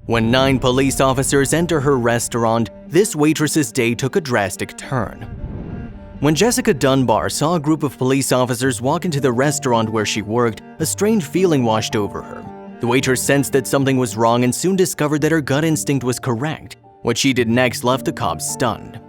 When 9 police officers enter her restaurant, this waitress's day took a drastic turn. When Jessica Dunbar saw a group of police officers walk into the restaurant where she worked, a strange feeling washed over her. The waitress sensed that something was wrong and soon discovered that her gut instinct was correct. What she did next left the cops stunned.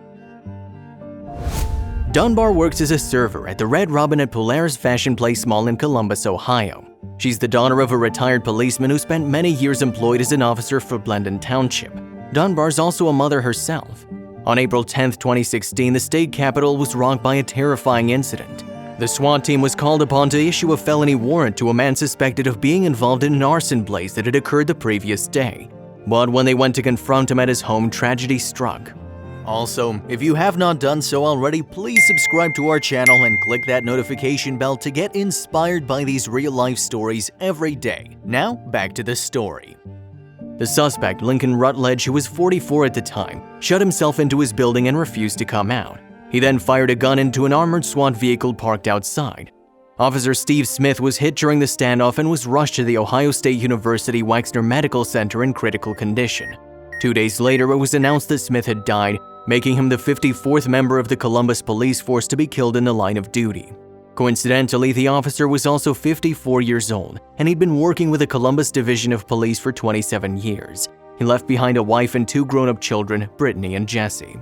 Dunbar works as a server at the Red Robin at Polaris Fashion Place Mall in Columbus, Ohio. She's the daughter of a retired policeman who spent many years employed as an officer for Blendon Township. Dunbar's also a mother herself. On April 10, 2016, the state capitol was rocked by a terrifying incident. The SWAT team was called upon to issue a felony warrant to a man suspected of being involved in an arson blaze that had occurred the previous day. But when they went to confront him at his home, tragedy struck. Also, if you have not done so already, please subscribe to our channel and click that notification bell to get inspired by these real-life stories every day. Now, back to the story. The suspect, Lincoln Rutledge, who was 44 at the time, shut himself into his building and refused to come out. He then fired a gun into an armored SWAT vehicle parked outside. Officer Steve Smith was hit during the standoff and was rushed to the Ohio State University Wexner Medical Center in critical condition. 2 days later, it was announced that Smith had died, making him the 54th member of the Columbus police force to be killed in the line of duty. Coincidentally, the officer was also 54 years old, and he'd been working with the Columbus Division of Police for 27 years. He left behind a wife and 2 grown-up children, Brittany and Jesse.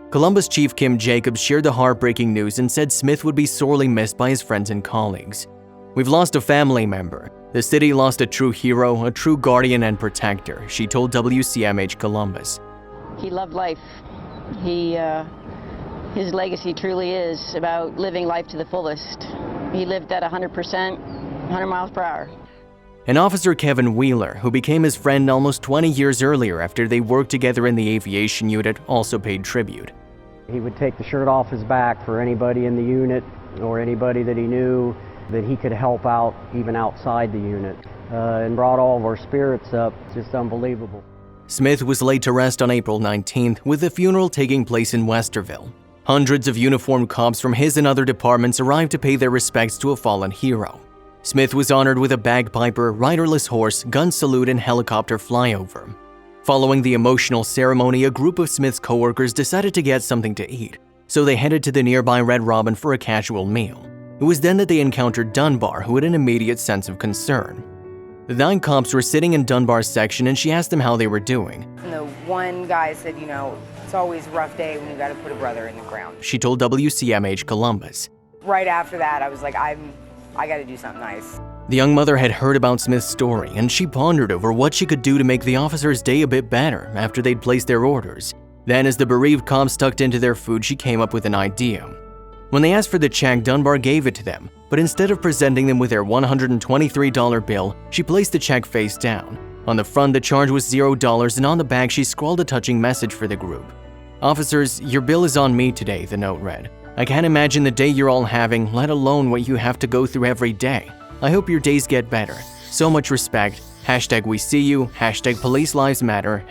Columbus Chief Kim Jacobs shared the heartbreaking news and said Smith would be sorely missed by his friends and colleagues. "We've lost a family member. The city lost a true hero, a true guardian and protector," she told WCMH Columbus. He loved life. His legacy truly is about living life to the fullest. He lived at 100%, 100 miles per hour. And Officer Kevin Wheeler, who became his friend almost 20 years earlier after they worked together in the aviation unit, also paid tribute. He would take the shirt off his back for anybody in the unit or anybody that he knew that he could help out even outside the unit, and brought all of our spirits up. It's just unbelievable. Smith was laid to rest on April 19th, with the funeral taking place in Westerville. Hundreds of uniformed cops from his and other departments arrived to pay their respects to a fallen hero. Smith was honored with a bagpiper, riderless horse, gun salute, and helicopter flyover. Following the emotional ceremony, a group of Smith's coworkers decided to get something to eat, so they headed to the nearby Red Robin for a casual meal. It was then that they encountered Dunbar, who had an immediate sense of concern. The 9 cops were sitting in Dunbar's section, and she asked them how they were doing. And the one guy said, it's always a rough day when you got to put a brother in the ground. She told WCMH Columbus. Right after that, I was like, I got to do something nice. The young mother had heard about Smith's story, and she pondered over what she could do to make the officer's day a bit better after they'd placed their orders. Then, as the bereaved cops tucked into their food, she came up with an idea. When they asked for the check, Dunbar gave it to them, but instead of presenting them with their $123 bill, she placed the check face down. On the front, the charge was $0, and on the back, she scrawled a touching message for the group. "Officers, your bill is on me today," the note read. "I can't imagine the day you're all having, let alone what you have to go through every day. I hope your days get better. So much respect. #we see you, #police lives matter,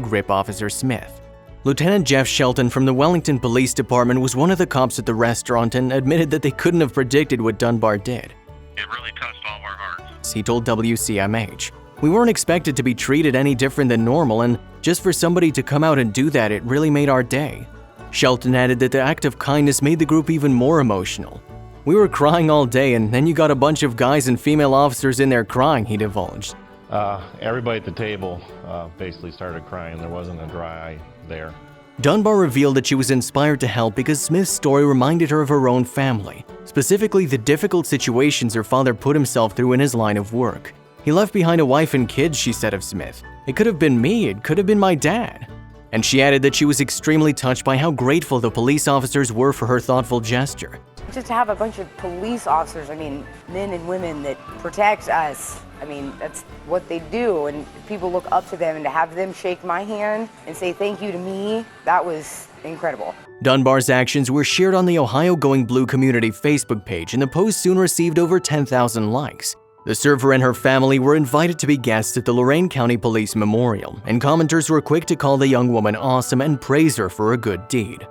#rip Officer Smith." Lieutenant Jeff Shelton from the Wellington Police Department was one of the cops at the restaurant and admitted that they couldn't have predicted what Dunbar did. "It really touched all our hearts," he told WCMH. "We weren't expected to be treated any different than normal, and just for somebody to come out and do that, it really made our day." Shelton added that the act of kindness made the group even more emotional. "We were crying all day, and then you got a bunch of guys and female officers in there crying," he divulged. Everybody at the table basically started crying. There wasn't a dry eye there. Dunbar revealed that she was inspired to help because Smith's story reminded her of her own family, specifically the difficult situations her father put himself through in his line of work. "He left behind a wife and kids," she said of Smith. "It could have been me, it could have been my dad." And she added that she was extremely touched by how grateful the police officers were for her thoughtful gesture. Just to have a bunch of police officers, men and women that protect us, that's what they do, and people look up to them, and to have them shake my hand and say thank you to me, that was incredible. Dunbar's actions were shared on the Ohio Going Blue community Facebook page, and the post soon received over 10,000 likes. The server and her family were invited to be guests at the Lorain County Police Memorial, and commenters were quick to call the young woman awesome and praise her for a good deed.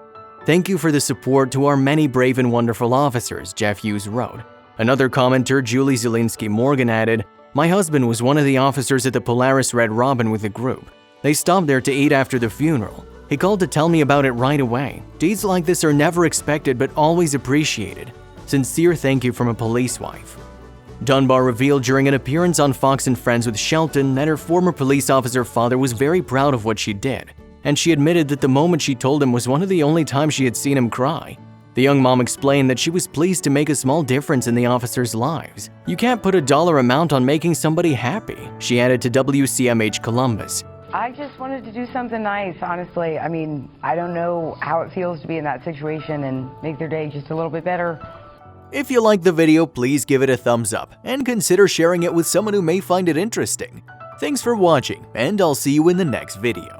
"Thank you for the support to our many brave and wonderful officers," Jeff Hughes wrote. Another commenter, Julie Zielinski Morgan, added, "My husband was one of the officers at the Polaris Red Robin with the group. They stopped there to eat after the funeral. He called to tell me about it right away. Deeds like this are never expected but always appreciated. Sincere thank you from a police wife. Dunbar revealed during an appearance on Fox and Friends with Shelton that her former police officer father was very proud of what she did, and she admitted that the moment she told him was one of the only times she had seen him cry. The young mom explained that she was pleased to make a small difference in the officers' lives. You can't put a dollar amount on making somebody happy, she added to WCMH Columbus. I just wanted to do something nice, honestly. I mean, I don't know how it feels to be in that situation and make their day just a little bit better. If you liked the video, please give it a thumbs up and consider sharing it with someone who may find it interesting. Thanks for watching, and I'll see you in the next video.